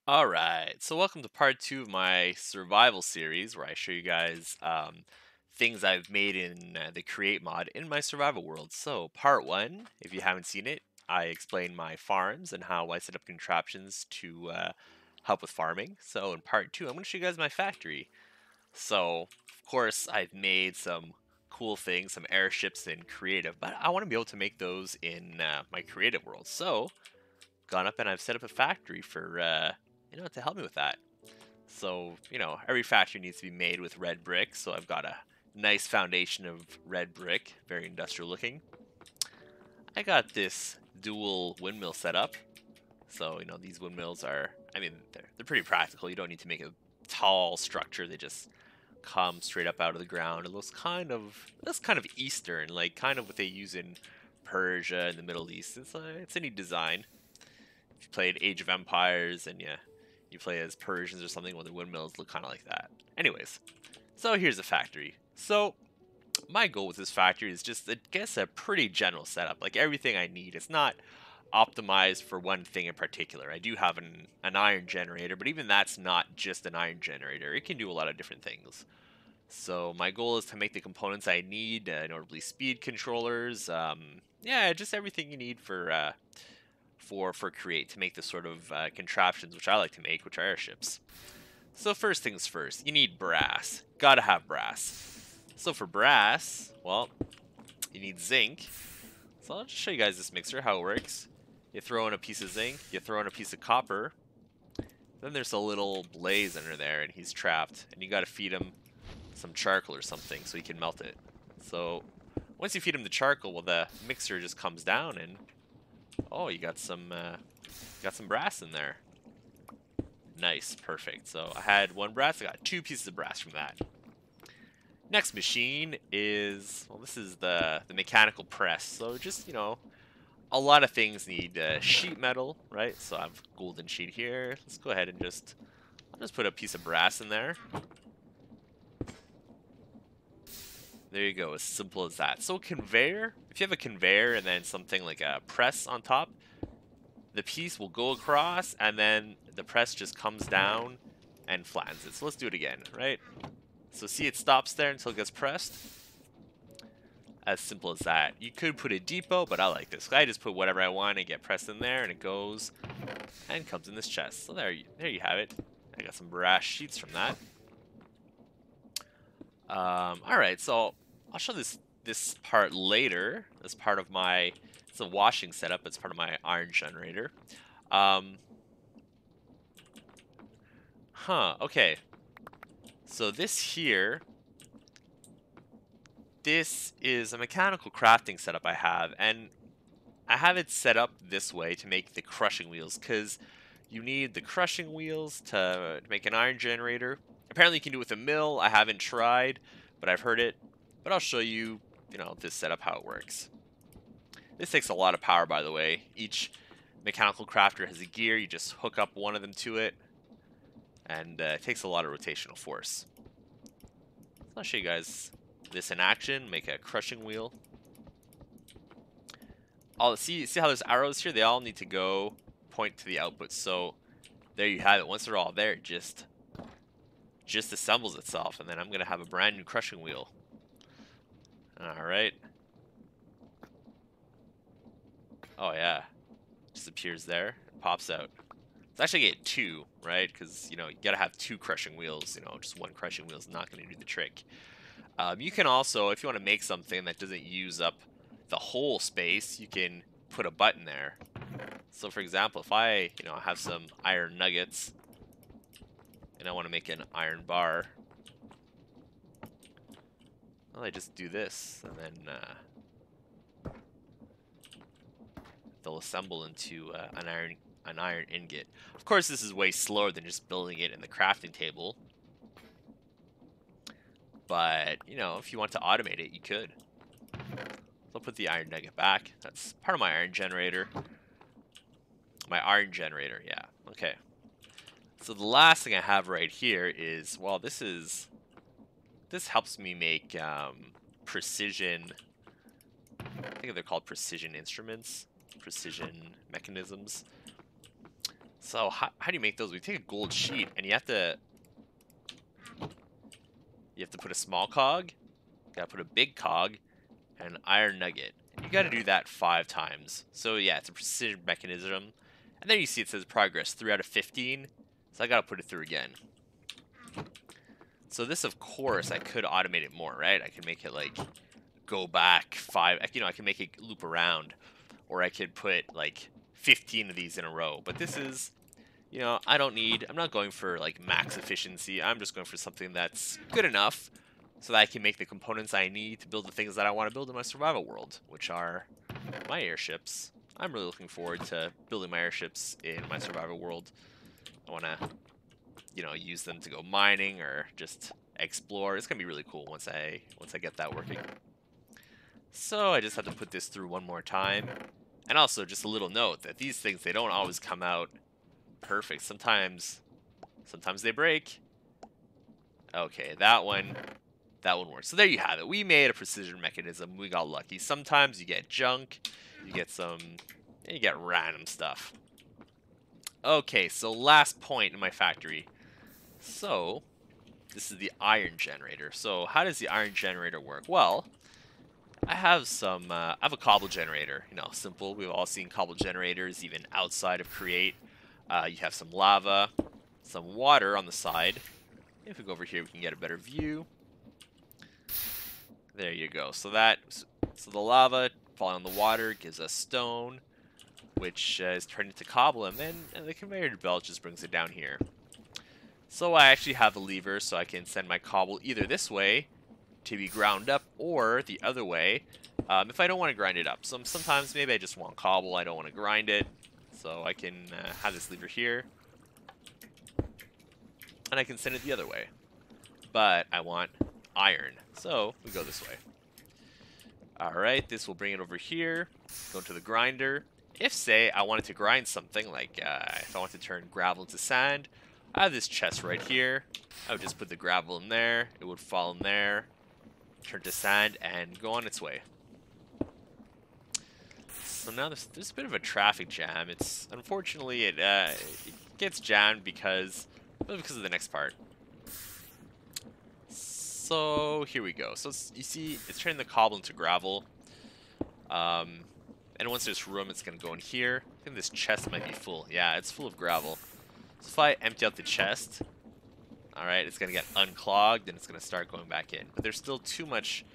Alright, so welcome to part 2 of my survival series where I show you guys things I've made in the Create mod in my survival world. So, part 1, if you haven't seen it, I explain my farms and how I set up contraptions to help with farming. So, in part 2, I'm going to show you guys my factory. So, of course, I've made some cool things, some airships in Creative, but I want to be able to make those in my Creative world. So, gone up and I've set up a factory for to help me with that. So, every factory needs to be made with red brick, so I've got a nice foundation of red brick, very industrial looking. I got this dual windmill set up. So, these windmills are, they're pretty practical. You don't need to make a tall structure. They just come straight up out of the ground. It looks kind of Eastern, like kind of what they use in Persia and the Middle East. It's a neat design. If you played Age of Empires and you play as Persians or something, well, the windmills look kind of like that. Anyways, so here's the factory. So my goal with this factory is just, I guess, a pretty general setup. Like everything I need. It's not optimized for one thing in particular. I do have an iron generator, but even that's not just an iron generator. It can do a lot of different things. So my goal is to make the components I need, notably speed controllers. Yeah, just everything you need for create to make the sort of contraptions which I like to make, which are airships. So first things first, you need brass. Gotta have brass. So for brass, well, you need zinc. So I'll just show you guys this mixer, how it works. You throw in a piece of zinc, you throw in a piece of copper. Then there's a little blaze under there, and he's trapped. And you gotta feed him some charcoal or something so he can melt it. So once you feed him the charcoal, well, the mixer just comes down and oh, you got some brass in there. Nice, perfect. So I had one brass. I got two pieces of brass from that. Next machine is, well, this is the mechanical press. So just a lot of things need sheet metal, right? So I have golden sheet here. Let's go ahead and I'll just put a piece of brass in there. There you go, as simple as that. So conveyor, if you have a conveyor and then something like a press on top, the piece will go across and then the press just comes down and flattens it. So let's do it again, right? So see, it stops there until it gets pressed. As simple as that. You could put a depot, but I like this. I just put whatever I want and get pressed in there and it goes and comes in this chest. So there you have it. I got some brass sheets from that. Alright, so I'll show this part later as part of my, it's a washing setup, it's part of my iron generator. Okay. So this here, this is a mechanical crafting setup I have, and I have it set up this way to make the crushing wheels, because you need the crushing wheels to make an iron generator. Apparently you can do it with a mill. I haven't tried, but I've heard it. But I'll show you, this setup, how it works. This takes a lot of power, by the way. Each mechanical crafter has a gear. You just hook up one of them to it, and it takes a lot of rotational force. So I'll show you guys this in action. Make a crushing wheel. See how there's arrows here? They all need to go point to the output. So there you have it. Once they're all there, it just assembles itself, and then I'm gonna have a brand new crushing wheel. All right. Oh yeah, just appears there, it pops out. Let's actually get two, right? Because you gotta have two crushing wheels. Just one crushing wheel is not gonna do the trick. You can also, if you want to make something that doesn't use up the whole space, you can put a button there. So for example, if I, have some iron nuggets and I want to make an iron bar, well, I just do this and then they'll assemble into an iron ingot. Of course, this is way slower than just building it in the crafting table. But, if you want to automate it, you could. So I'll put the iron nugget back. That's part of my iron generator. My iron generator, yeah. Okay. So the last thing I have right here is, well, this helps me make precision, I think they're called precision instruments, precision mechanisms. So how do you make those? We take a gold sheet, and you have to put a small cog, you gotta put a big cog, and an iron nugget. You gotta do that 5 times. So yeah, it's a precision mechanism. And then you see it says progress 3 out of 15. So I gotta put it through again. So this, of course, I could automate it more, right? I can make it like go back 5. I can make it loop around, or I could put like 15 of these in a row. But this is, I'm not going for like max efficiency. I'm just going for something that's good enough so that I can make the components I need to build the things that I want to build in my survival world, which are my airships. I'm really looking forward to building my airships in my survival world. I want to, use them to go mining or just explore. It's gonna be really cool once I get that working. So I just have to put this through one more time. And also just a little note that these things, they don't always come out perfect. Sometimes they break. Okay, that one works. So there you have it. We made a precision mechanism. We got lucky. Sometimes you get junk, you get random stuff. Okay, so last point in my factory. So this is the iron generator. So how does the iron generator work? Well, I have a cobble generator. Simple. We've all seen cobble generators, even outside of Create. You have some lava, some water on the side. If we go over here, we can get a better view. There you go. So the lava falling on the water gives us stone, which is turned into cobble, and then the conveyor belt just brings it down here. So I actually have a lever, so I can send my cobble either this way to be ground up, or the other way if I don't want to grind it up. Sometimes maybe I just want cobble, I don't want to grind it, so I can have this lever here, and I can send it the other way. But I want iron, so we go this way. Alright, this will bring it over here, go to the grinder. If, say, I wanted to grind something, like if I want to turn gravel into sand, I have this chest right here. I would just put the gravel in there, it would fall in there, turn to sand, and go on its way. So now there's a bit of a traffic jam. Unfortunately it gets jammed because of the next part. So here we go. So you see, it's turning the cobble into gravel. And once there's room, it's gonna go in here. I think this chest might be full. Yeah, it's full of gravel. So if I empty out the chest, alright, it's gonna get unclogged and it's gonna start going back in. But there's still too much.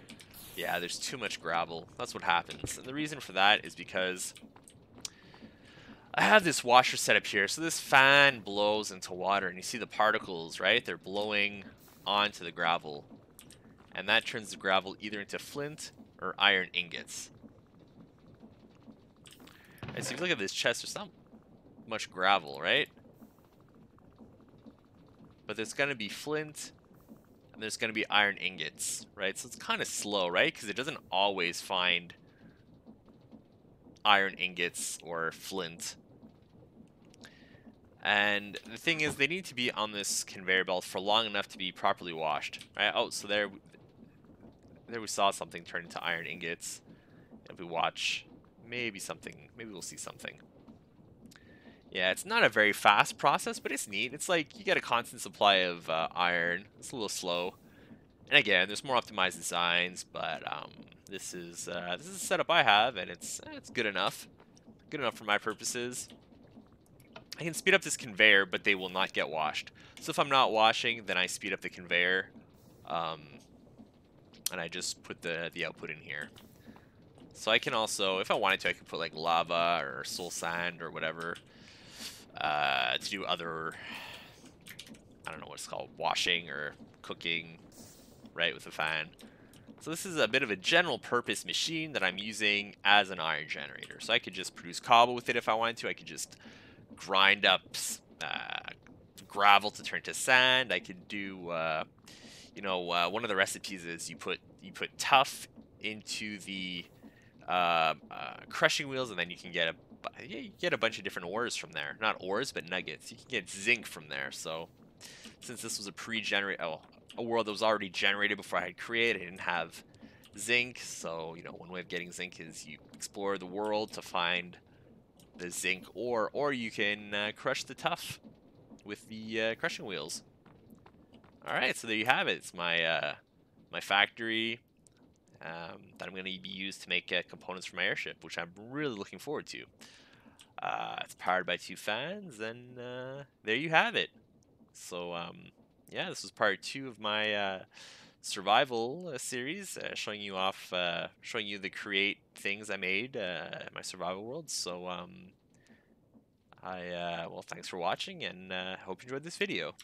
Yeah, there's too much gravel. That's what happens. And the reason for that is because I have this washer set up here. So this fan blows into water, and you see the particles, right? They're blowing onto the gravel. And that turns the gravel either into flint or iron ingots. And so if you look at this chest, there's not much gravel, right? But there's going to be flint, and there's going to be iron ingots, right? So it's kind of slow, right? Because it doesn't always find iron ingots or flint. And the thing is, they need to be on this conveyor belt for long enough to be properly washed, right? Oh, so there we saw something turn into iron ingots. If we watch, maybe we'll see something. Yeah, it's not a very fast process, but it's neat. It's like you get a constant supply of iron. It's a little slow. And again, there's more optimized designs, but this is a setup I have, and it's good enough. Good enough for my purposes. I can speed up this conveyor, but they will not get washed. So if I'm not washing, then I speed up the conveyor, and I just put the output in here. So I can also, if I wanted to, I could put like lava or soul sand or whatever to do other, I don't know what it's called, washing or cooking, right, with the fan. So this is a bit of a general purpose machine that I'm using as an iron generator. So I could just produce cobble with it if I wanted to. I could just grind up gravel to turn to sand. I could do, one of the recipes is you put tuff into the crushing wheels, and then you can get a bunch of different ores from there. Not ores, but nuggets. You can get zinc from there. So since this was a world that was already generated before I had created, I didn't have zinc. So one way of getting zinc is you explore the world to find the zinc ore, or you can crush the tuff with the crushing wheels. All right, so there you have it. It's my my factory that I'm going to be used to make components for my airship, which I'm really looking forward to. It's powered by 2 fans, and there you have it. So yeah, this was part 2 of my survival series, showing you off, showing you the create things I made in my survival world. So well, thanks for watching, and hope you enjoyed this video.